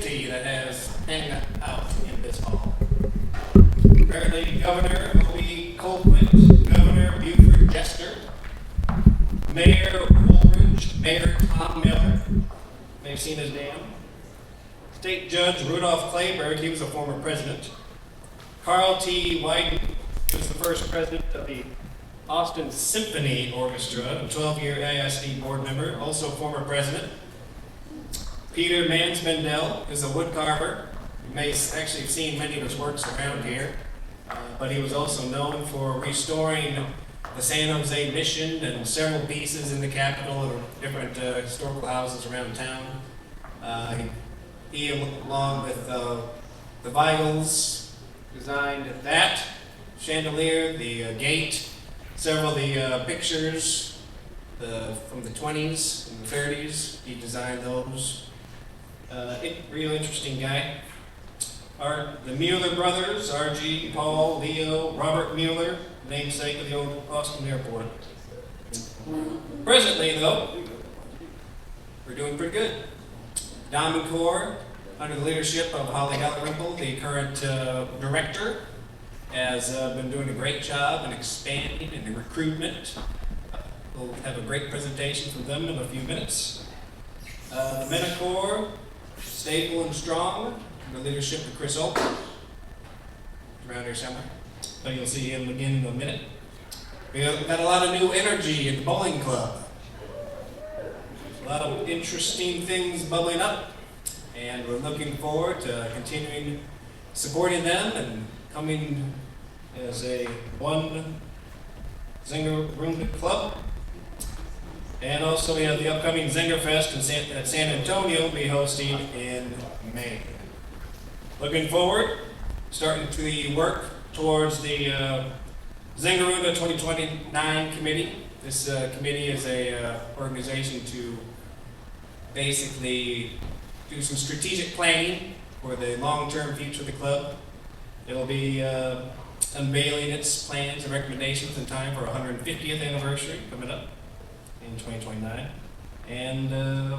community that has hanging out in this hall. Currently, Governor O.B. Colquitt, Governor Buford Jester, Mayor Woolridge, Mayor Tom Miller, may have seen his dam, State Judge Rudolph Clayburgh, he was a former president, Carl T. Wyden, he was the first president of the Austin Symphony Orchestra, a 12-year AISD board member, also former president. Peter Mansmendel is a wood carver. You may actually have seen many of his works around here, but he was also known for restoring the San Jose Mission and several pieces in the Capitol of different historical houses around town. He along with the Weigels, designed that chandelier, the gate, several of the pictures from the 20s and the 30s. He designed those. Real interesting guy. The Mueller brothers, R.G., Paul, Leo, Robert Mueller, namesake of the old Austin airport. Presently, though, we're doing pretty good. Damenchor, under the leadership of Holly Hallerimple, the current director, has been doing a great job in expanding and in recruitment. We'll have a great presentation from them in a few minutes. The Maennerchor, stable and strong, under the leadership of Chris Oak, around here somewhere. But you'll see him again in a minute. We've got a lot of new energy in the bowling club. A lot of interesting things bubbling up, and we're looking forward to continuing supporting them and coming as a one Zinger Room Club. And also we have the upcoming Zinger Fest at San Antonio we'll be hosting in May. Looking forward, starting to work towards the Zingaruna 2029 committee. This committee is a organization to basically do some strategic planning for the long-term future of the club. It will be unveiling its plans and recommendations in time for our 150th anniversary coming up in 2029. And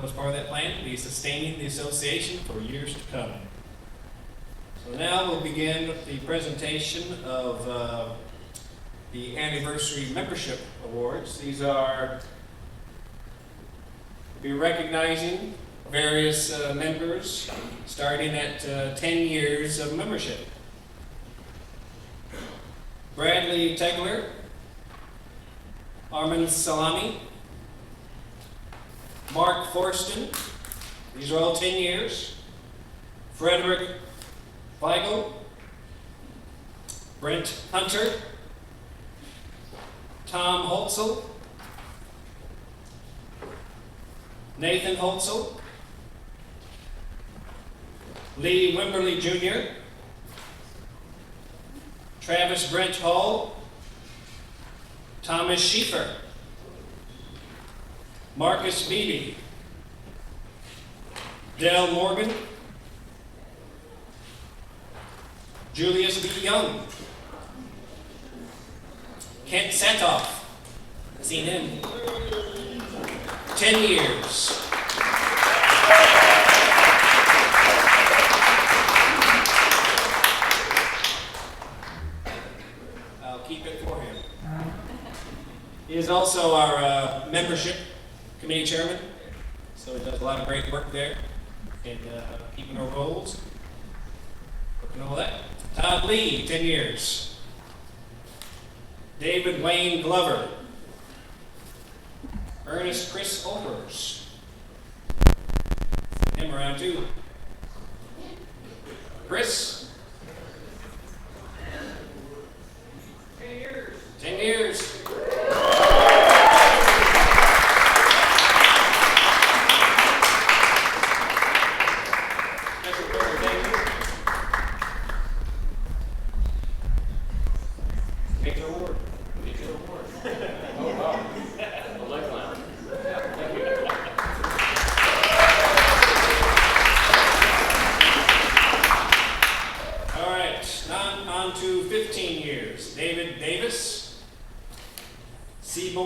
as part of that plan, we'll be sustaining the association for years to come. So now we'll begin with the presentation of the Anniversary Membership Awards. These are, we'll be recognizing various members starting at 10 years of membership. Bradley Tegler, Armin Salami, Mark Forston, these are all 10 years. Frederick Weigel, Brent Hunter, Tom Holtzel, Nathan Holtzel, Lee Wimberly Jr., Travis Brent Hall, Thomas Schiefer, Marcus Beebe, Dale Morgan, Julius B. Young, Kent Satoff, seen him, 10 years. I'll keep it for him. He is also our membership committee chairman, so he does a lot of great work there in keeping our goals, looking at all that. Todd Lee, 10 years. David Wayne Glover. Ernest Chris Olbers. Him around too. Chris. 10 years. 10 years.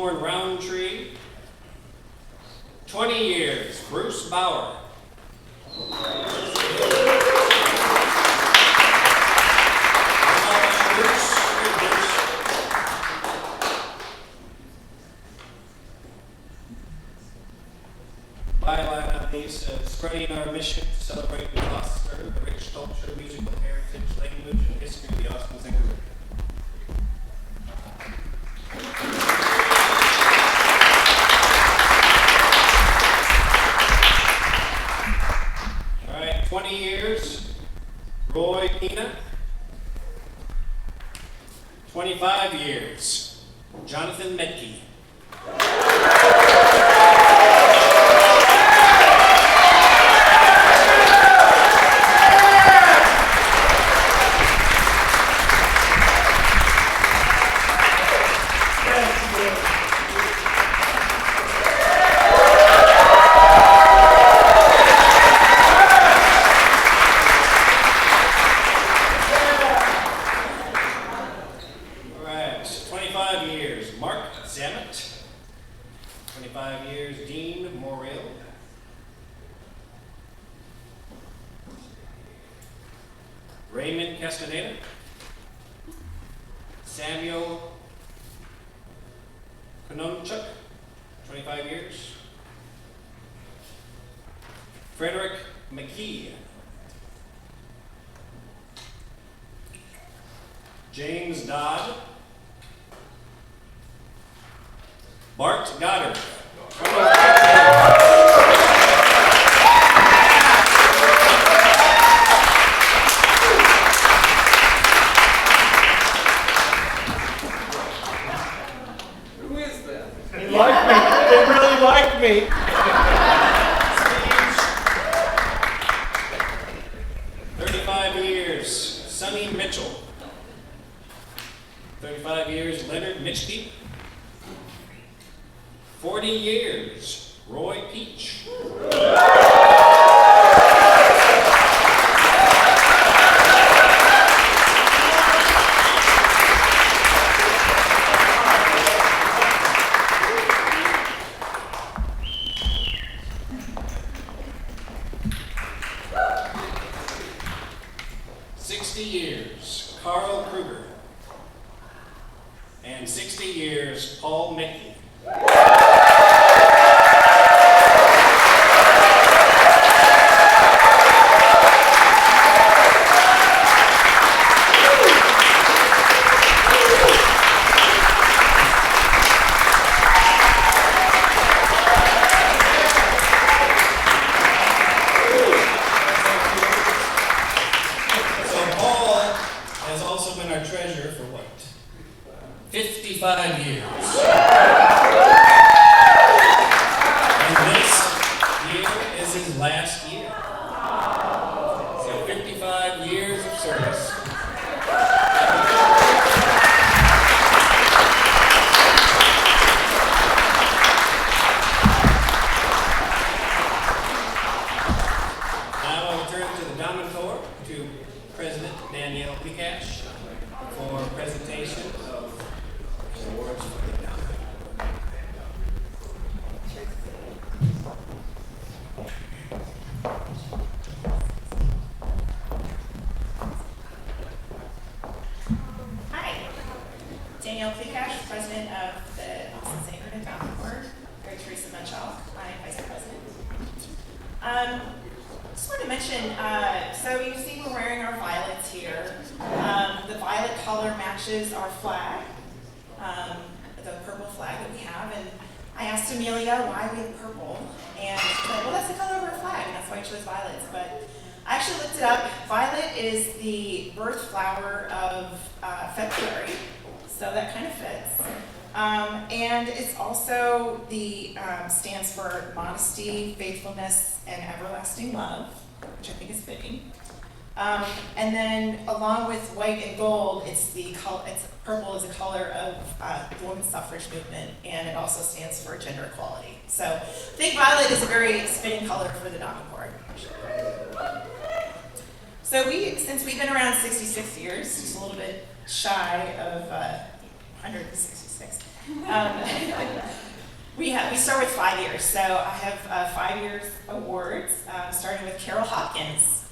Roundtree, 20 years, Bruce Bauer. spreading our mission to celebrate and foster the rich culture, musical heritage, language, and history of the Austins and Caribbean. All right, 20 years, Roy Pina. 25 years, Jonathan Mettke. Stands for modesty, faithfulness, and everlasting love, which I think is fitting. And then, along with white and gold, purple is a color of the women's suffrage movement, and it also stands for gender equality. So, I think violet is a very fitting color for the Damenchor. So, since we've been around 66 years, just a little bit shy of 166. We start with 5 years, so I have 5 years awards, starting with Carol Hopkins.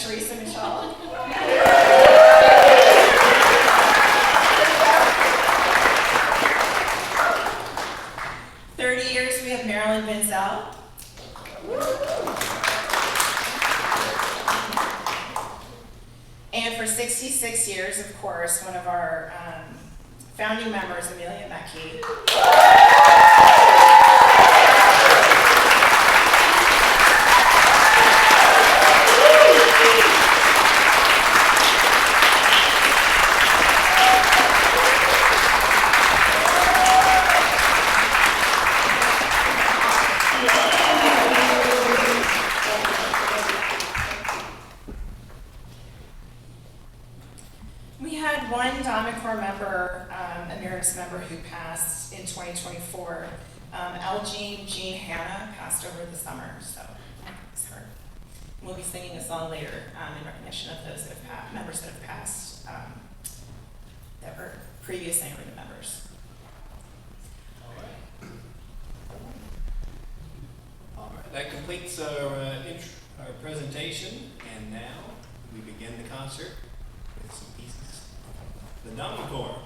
Teresa Michelle. 30 years, we have Marilyn Benzel. And for 66 years, of course, one of our founding members, Mettke. We had one Damenchor member, emeritus member, who passed in 2024. Jean Hannah passed over the summer, so it's her. We'll be singing a song later in recognition of those that have members that have passed that were previous Anglican members. All right, that completes our presentation, and now we begin the concert with some pieces of the Damenchor.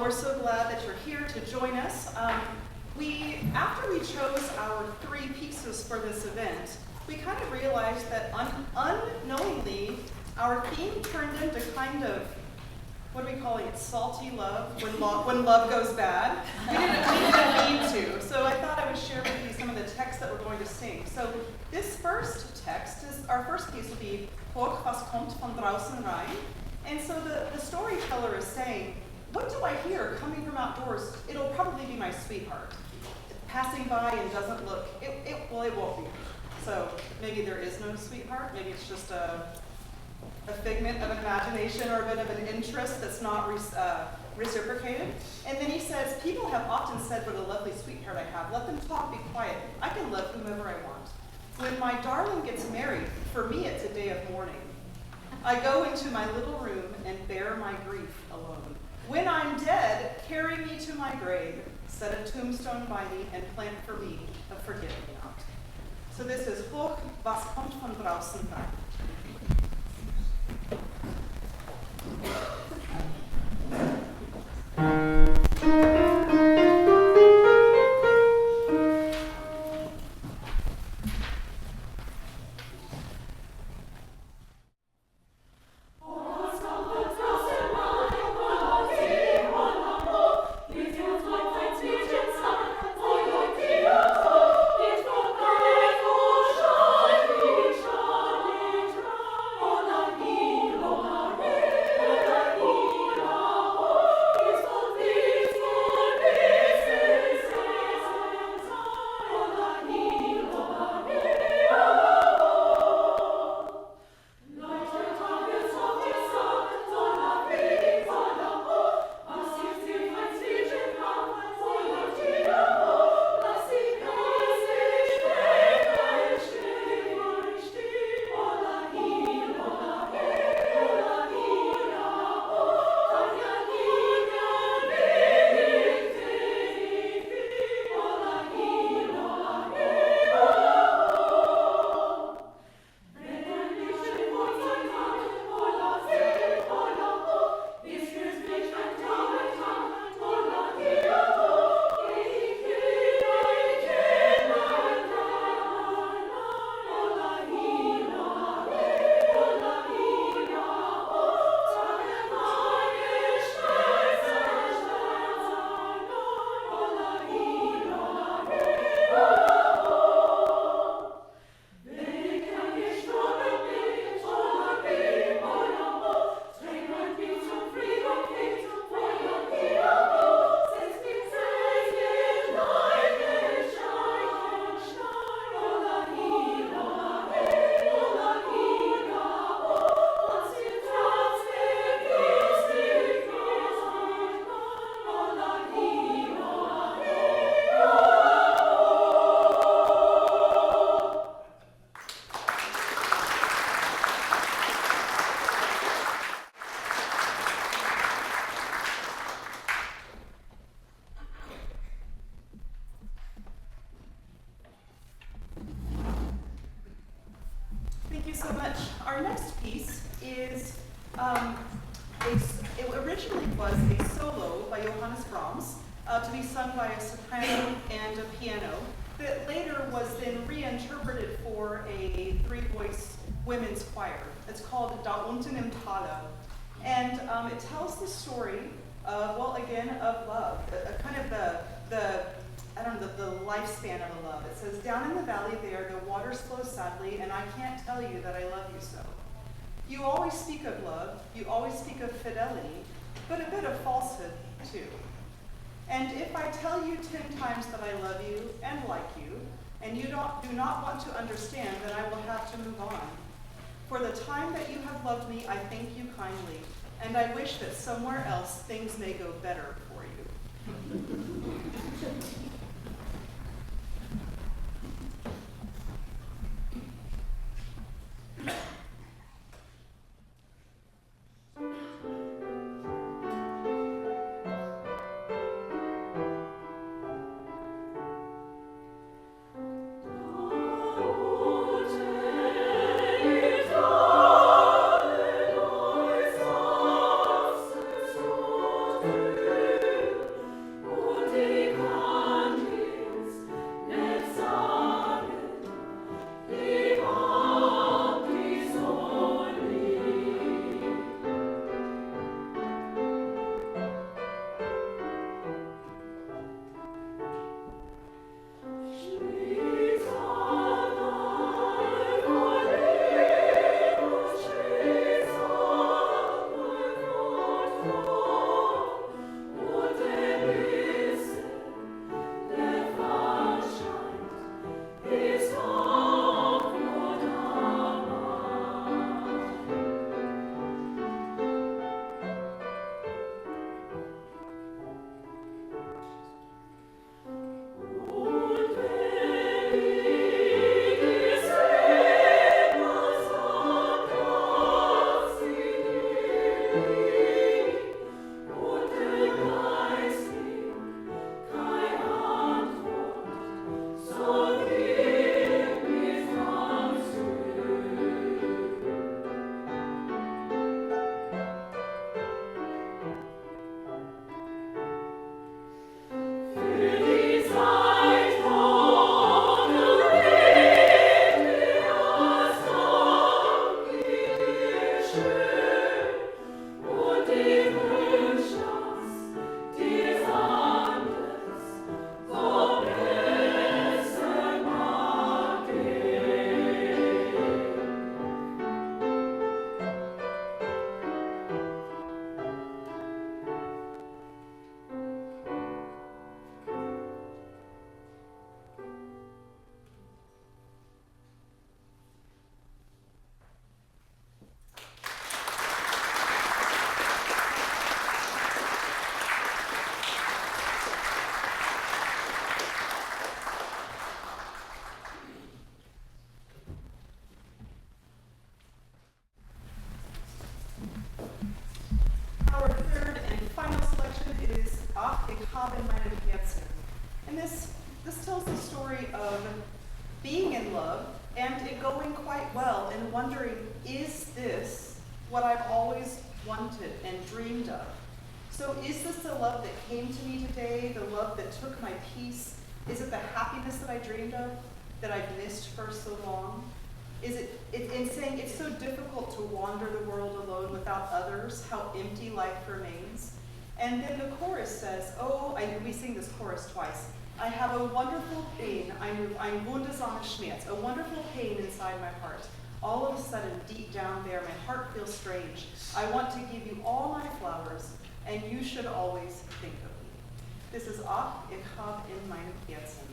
We're so glad that you're here to join us. After we chose our 3 pieces for this event, we kind of realized that unknowingly, our theme turned into kind of, what are we calling it, salty love, when love goes bad. We didn't mean to, so I thought I would share with you some of the texts that we're going to sing. So this first text, our first piece will be Horch, was kommt von Draussen, Rein. And so the storyteller is saying, what do I hear coming from outdoors? It'll probably be my sweetheart. Passing by and doesn't look, well, it won't be. So maybe there is no sweetheart. Maybe it's just a figment of imagination or a bit of an interest that's not reciprocated. And then he says, people have often said, what a lovely sweetheart I have. Let them talk, be quiet. I can love whomever I want. When my darling gets married, for me it's a day of mourning. I go into my little room and bear my grief alone. When I'm dead, carry me to my grave, set a tombstone by me, and plant for me a forget-me-not. So this is Horch, was kommt von Draussen, Rein. much. Our next piece is, it originally was a solo by Johannes Brahms to be sung by a soprano and a piano that later was then reinterpreted for a three-voice women's choir. It's called Da Unten im Tale. And it tells the story of, well, again, of love, kind of the lifespan of a love. It says, down in the valley there, the waters flow sadly, and I can't tell you that I love you so. You always speak of love, you always speak of fidelity, but a bit of falsehood, too. And if I tell you 10 times that I love you and like you, and you do not want to understand, then I will have to move on. For the time that you have loved me, I thank you kindly, and I wish that somewhere else things may go better for you. Herzen. And this tells the story of being in love and it going quite well and wondering, is this what I've always wanted and dreamed of? So is this the love that came to me today, the love that took my peace? Is it the happiness that I dreamed of, that I've missed for so long? Is it in saying it's so difficult to wander the world alone without others, how empty life remains? And then the chorus says, we sing this chorus twice. I have a wonderful pain, ein wundersamer Schmerz, a wonderful pain inside my heart. All of a sudden, deep down there, my heart feels strange. I want to give you all my flowers, and you should always think of me. This is euch, in meinem Herzen.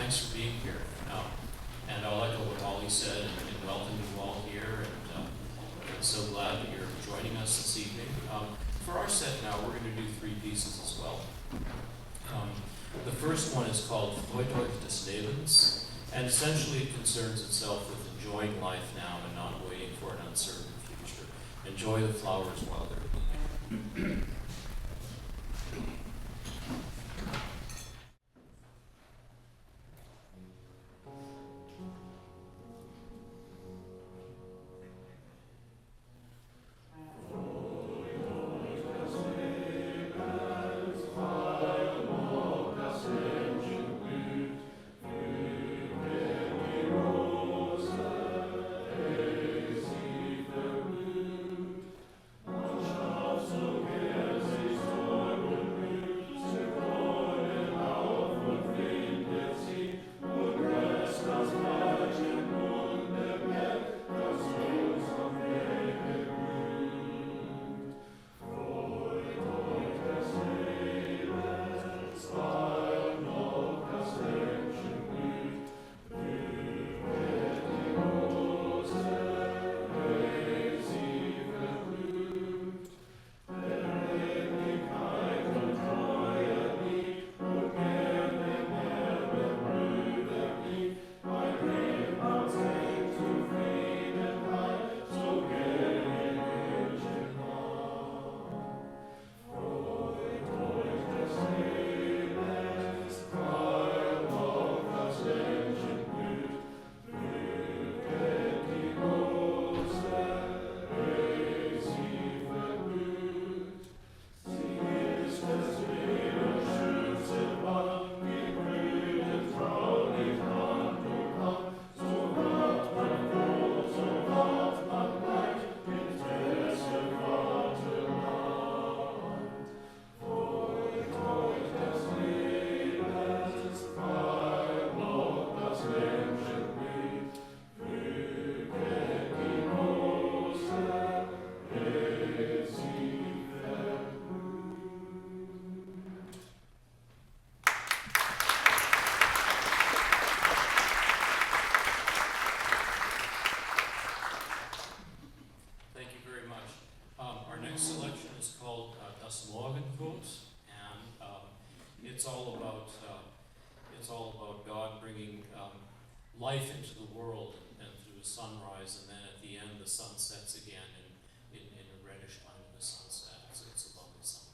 thanks for being here. And I'll echo what Holly said and welcome you all here. And I'm so glad that you're joining us this evening. For our set now, we're going to do 3 pieces as well. The first one is called Freut, euch, Lebens, and essentially it concerns itself with enjoying life now and not waiting for an uncertain future. Enjoy the flowers while they're blooming. Morgenrot, and it's all about God bringing life into the world and through a sunrise, and then at the end the sun sets again in a reddish light of the sunset. It's a lovely song.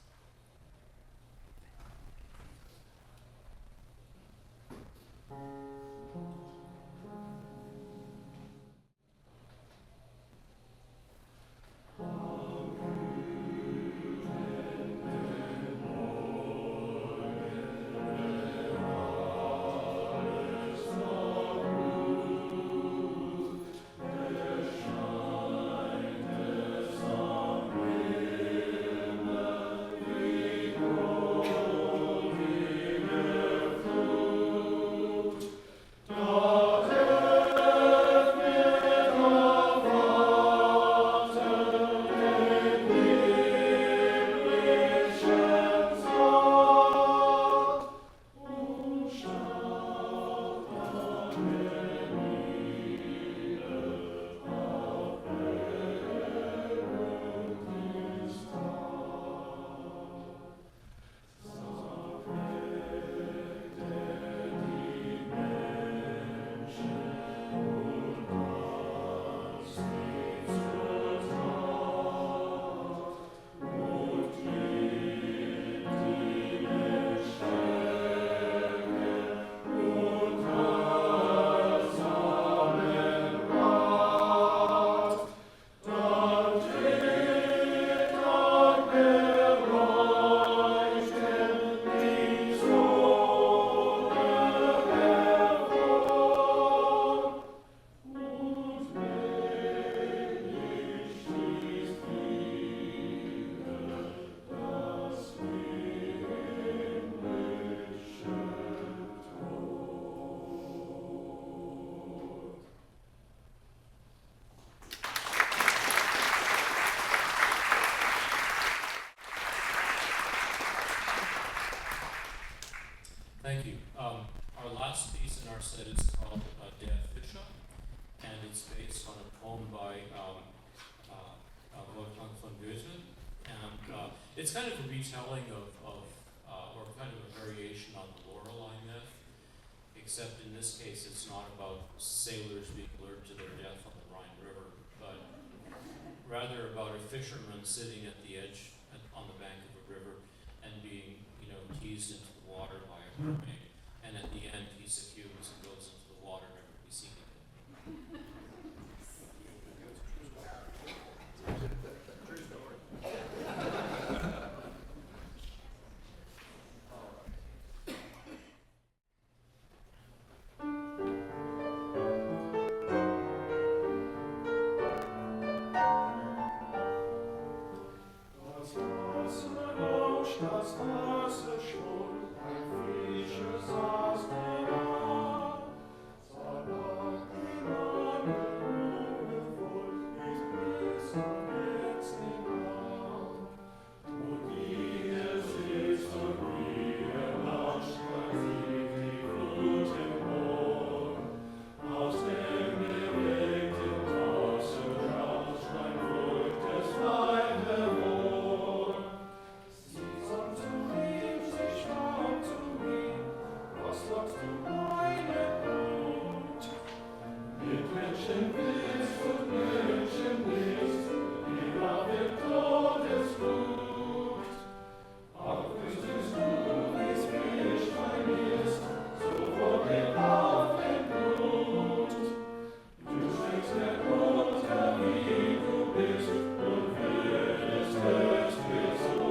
based on a poem by Wolfgang von Goethe, and it's kind of a retelling or kind of a variation on the Lorelei myth, except in this case it's not about sailors being lured to their death on the Rhine River, but rather about a fisherman sitting at the edge on the bank of a river and being, teased into the water by a mermaid, and at the end he succumbs and goes into the water, never to be seen again. True story. Das Wasser schon, ein Fischer saß daran, sah nach den Angeln voll, mit Biss und Herzen an. Und wie sitzt und wie lacht, man sieht die Flut im Mond, aus dem bewegten Wasser rauscht ein feuchtes Weib hervor. Sagst du meine Not? Mit Menschen bist und Menschen bist, die nach dem Todesflut. Auch wüsstest du, wie's Fischlein ist, sofort geht auf den Blut. Du steckst der Mutter, wie du bist, und wirst höchst gesund.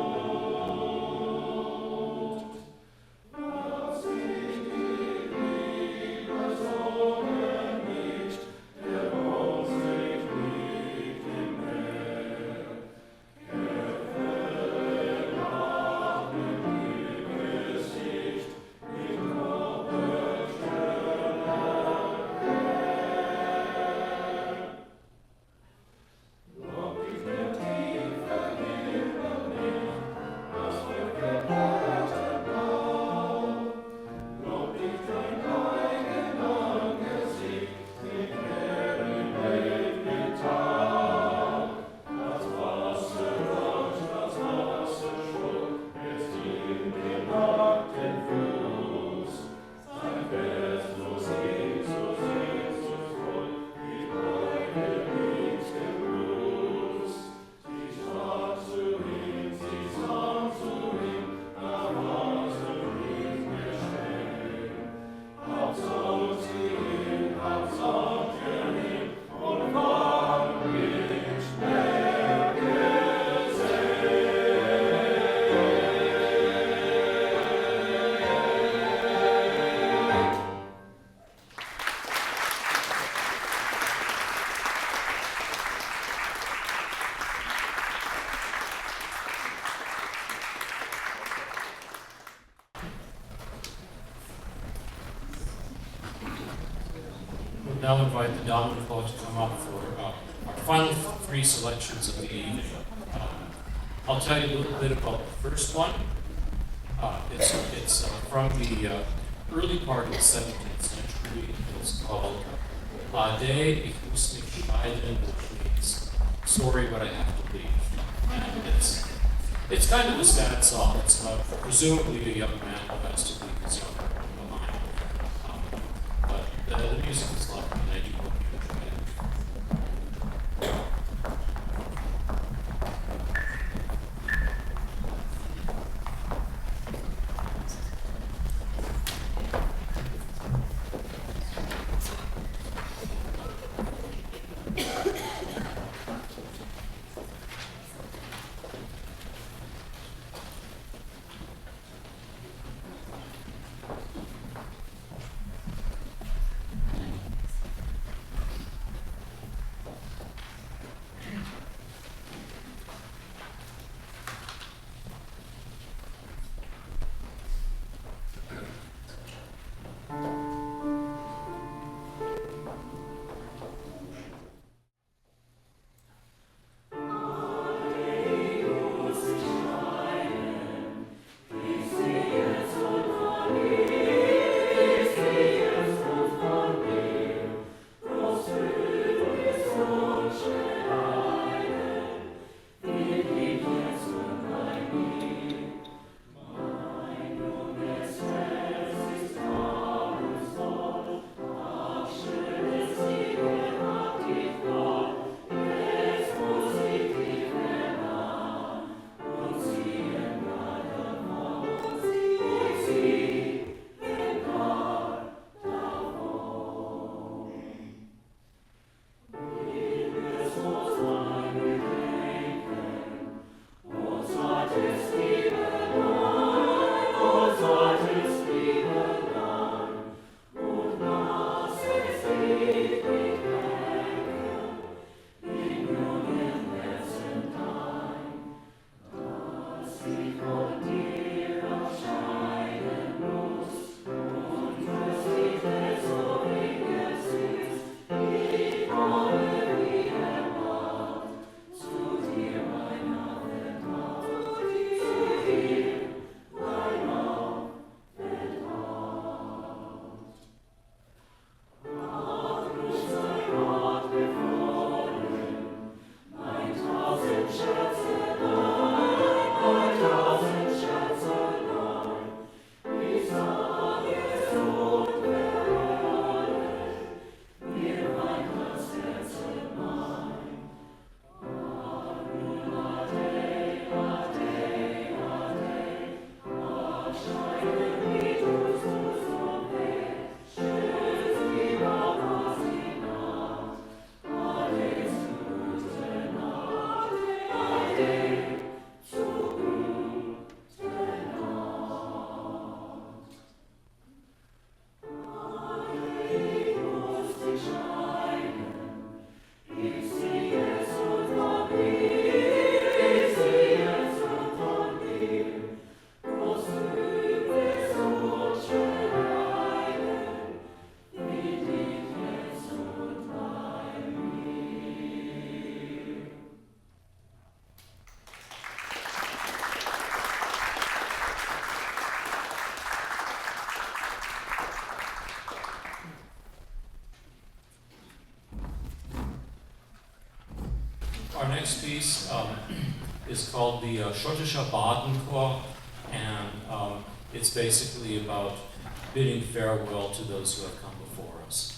Now invite the Damenchor to come up for our final three selections of the evening. I'll tell you a little bit about the first one. It's from the early part of the 17th century. It's called euch, muss, mich, scheiden, which means sorry, but I have to leave. And it's kind of a sad song. It's about presumably a young man who has to leave his young woman behind. The music is lovely, and I do hope you enjoy it. Our next piece is called the Schottischer Bardenchor, and it's basically about bidding farewell to those who have come before us.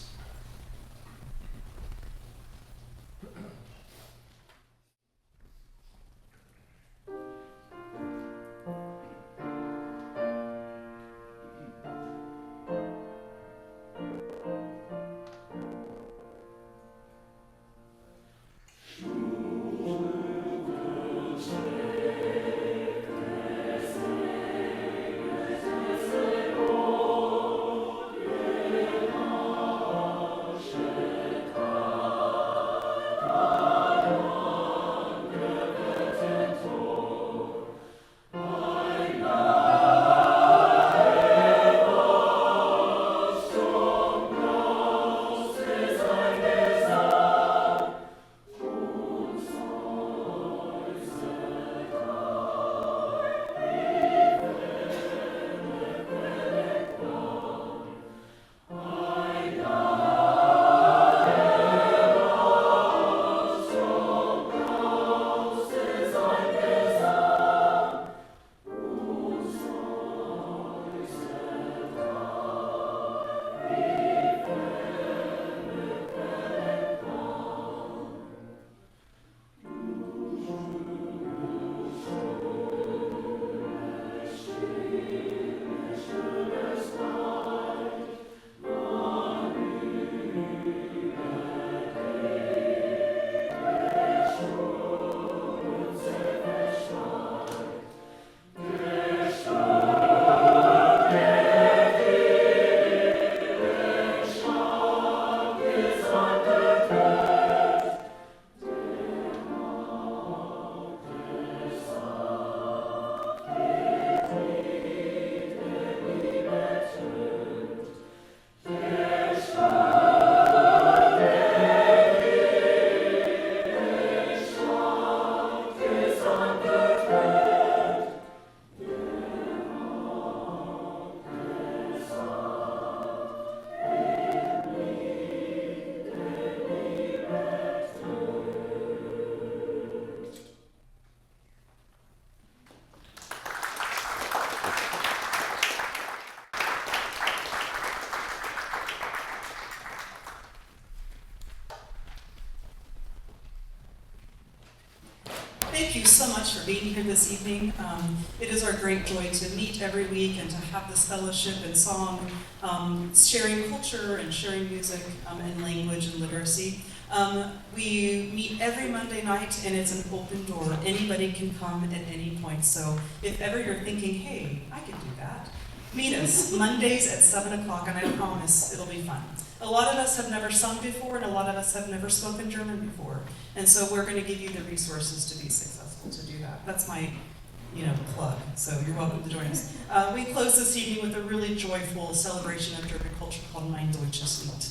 Thank you so much for being here this evening. It is our great joy to meet every week and to have this fellowship and song, sharing culture and sharing music and language and literacy. We meet every Monday night and it's an open door. Anybody can come at any point. So if ever you're thinking, hey, I could do that, meet us Mondays at 7 o'clock and I promise it'll be fun. A lot of us have never sung before and a lot of us have never spoken German before. And so we're going to give you the resources to be successful to do that. That's my plug. So you're welcome to join us. We close this evening with a really joyful celebration of German culture called mein, Deutsches.